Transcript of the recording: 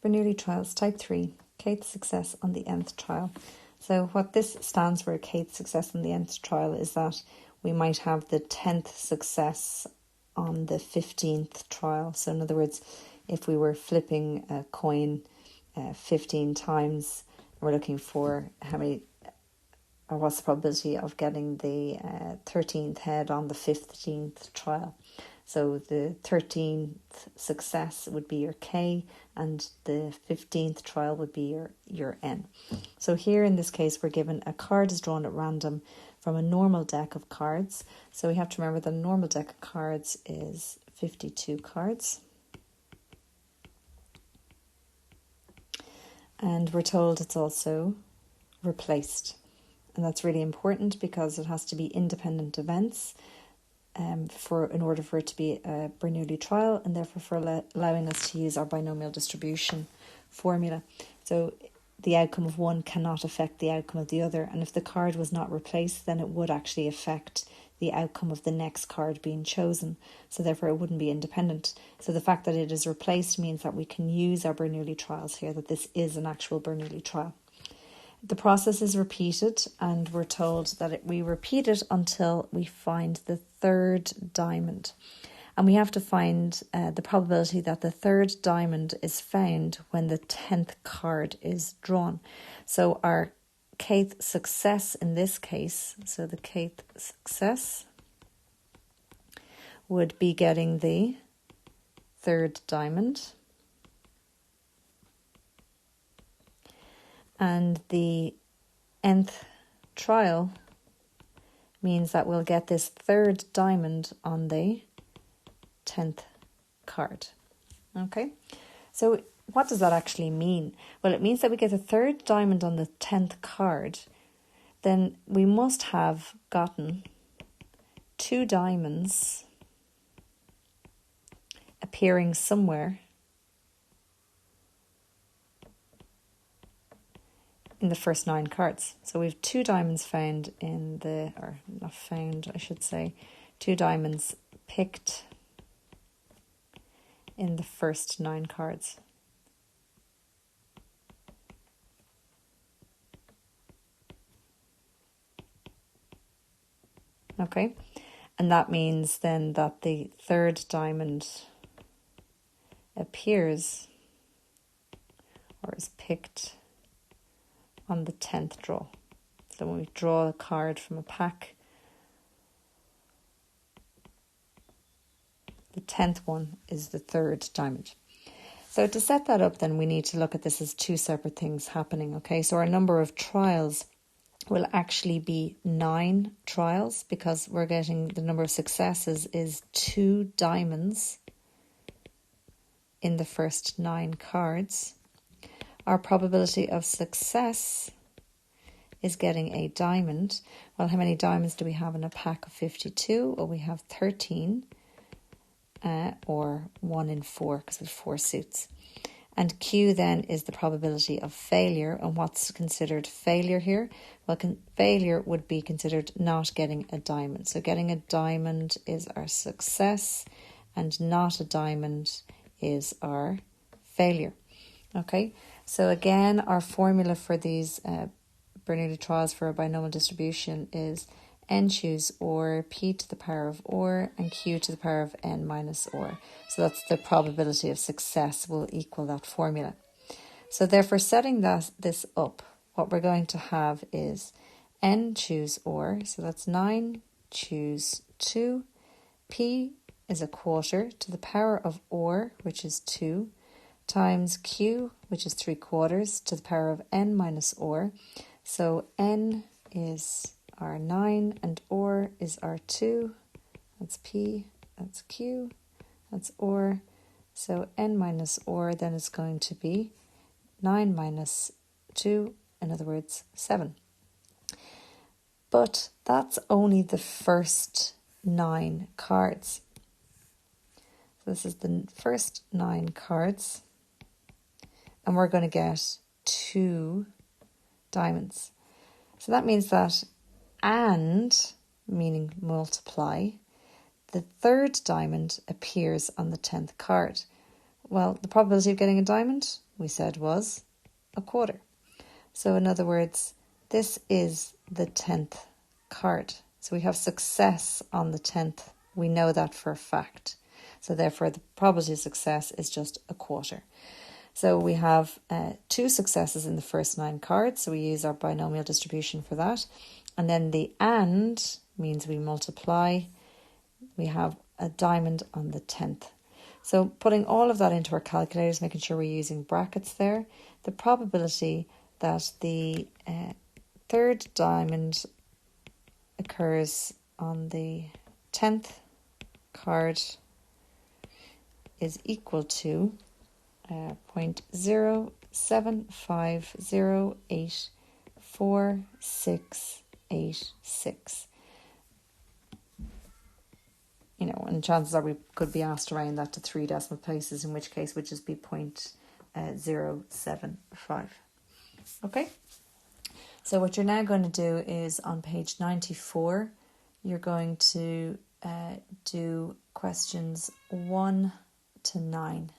Bernoilli trials, type 3, kth success on the nth trial. So what this stands for, kth success on the nth trial, is that we might have the 10th success on the 15th trial. So in other words, if we were flipping a coin 15 times, we're looking for how many, or what's the probability of getting the 13th head on the 15th trial. So the 13th success would be your K, and the 15th trial would be your N. So here in this case, we're given a card is drawn at random from a normal deck of cards. So we have to remember that a normal deck of cards is 52 cards. And we're told it's also replaced. And that's really important because it has to be independent events in order for it to be a Bernoulli trial, and therefore for allowing us to use our binomial distribution formula. So the outcome of one cannot affect the outcome of the other, and if the card was not replaced, then it would actually affect the outcome of the next card being chosen. So therefore it wouldn't be independent. So the fact that it is replaced means that we can use our Bernoulli trials here, that this is an actual Bernoulli trial. The process is repeated, and we're told that we repeat it until we find the third diamond. And we have to find the probability that the third diamond is found when the 10th card is drawn. So our kth success in this case, so the kth success would be getting the third diamond. And the nth trial means that we'll get this third diamond on the 10th card. Okay, so what does that actually mean? Well, it means that we get a third diamond on the 10th card. Then we must have gotten 2 diamonds appearing somewhere in the first 9 cards. So we have 2 diamonds found in the, or not found, I should say, 2 diamonds picked in the first 9 cards. Okay, and that means then that the third diamond appears or is picked on the 10th draw. So when we draw a card from a pack, the 10th one is the third diamond. So to set that up, then we need to look at this as 2 separate things happening. Okay, so our number of trials will actually be 9 trials, because we're getting the number of successes is 2 diamonds in the first 9 cards. Our probability of success is getting a diamond. Well, how many diamonds do we have in a pack of 52? Well, we have 13, or 1 in 4, because we have 4 suits. And Q then is the probability of failure. And what's considered failure here? Well, failure would be considered not getting a diamond. So getting a diamond is our success, and not a diamond is our failure. Okay, so again, our formula for these Bernoulli trials for a binomial distribution is n choose or, p to the power of or, and q to the power of n minus or. So that's the probability of success will equal that formula. So therefore, setting this up, what we're going to have is n choose or, so that's 9 choose 2, p is a quarter to the power of or, which is 2, times q, which is 3/4, to the power of n minus or. So n is our 9 and or is our 2. That's p, that's q, that's or. So n minus or then is going to be 9 minus 2, in other words, 7. But that's only the first 9 cards. So this is the first 9 cards. And we're going to get 2 diamonds. So that means that and, meaning multiply, the third diamond appears on the 10th card. Well, the probability of getting a diamond, we said was a quarter. So in other words, this is the 10th card. So we have success on the 10th. We know that for a fact. So therefore the probability of success is just a quarter. So we have 2 successes in the first 9 cards. So we use our binomial distribution for that. And then the and means we multiply. We have a diamond on the 10th. So putting all of that into our calculators, making sure we're using brackets there, the probability that the third diamond occurs on the 10th card is equal to 0.075084686. You know, and chances are we could be asked to round that to 3 decimal places, in which case it would just be 0.075. Okay, so what you're now going to do is on page 94, you're going to do questions 1 to 9.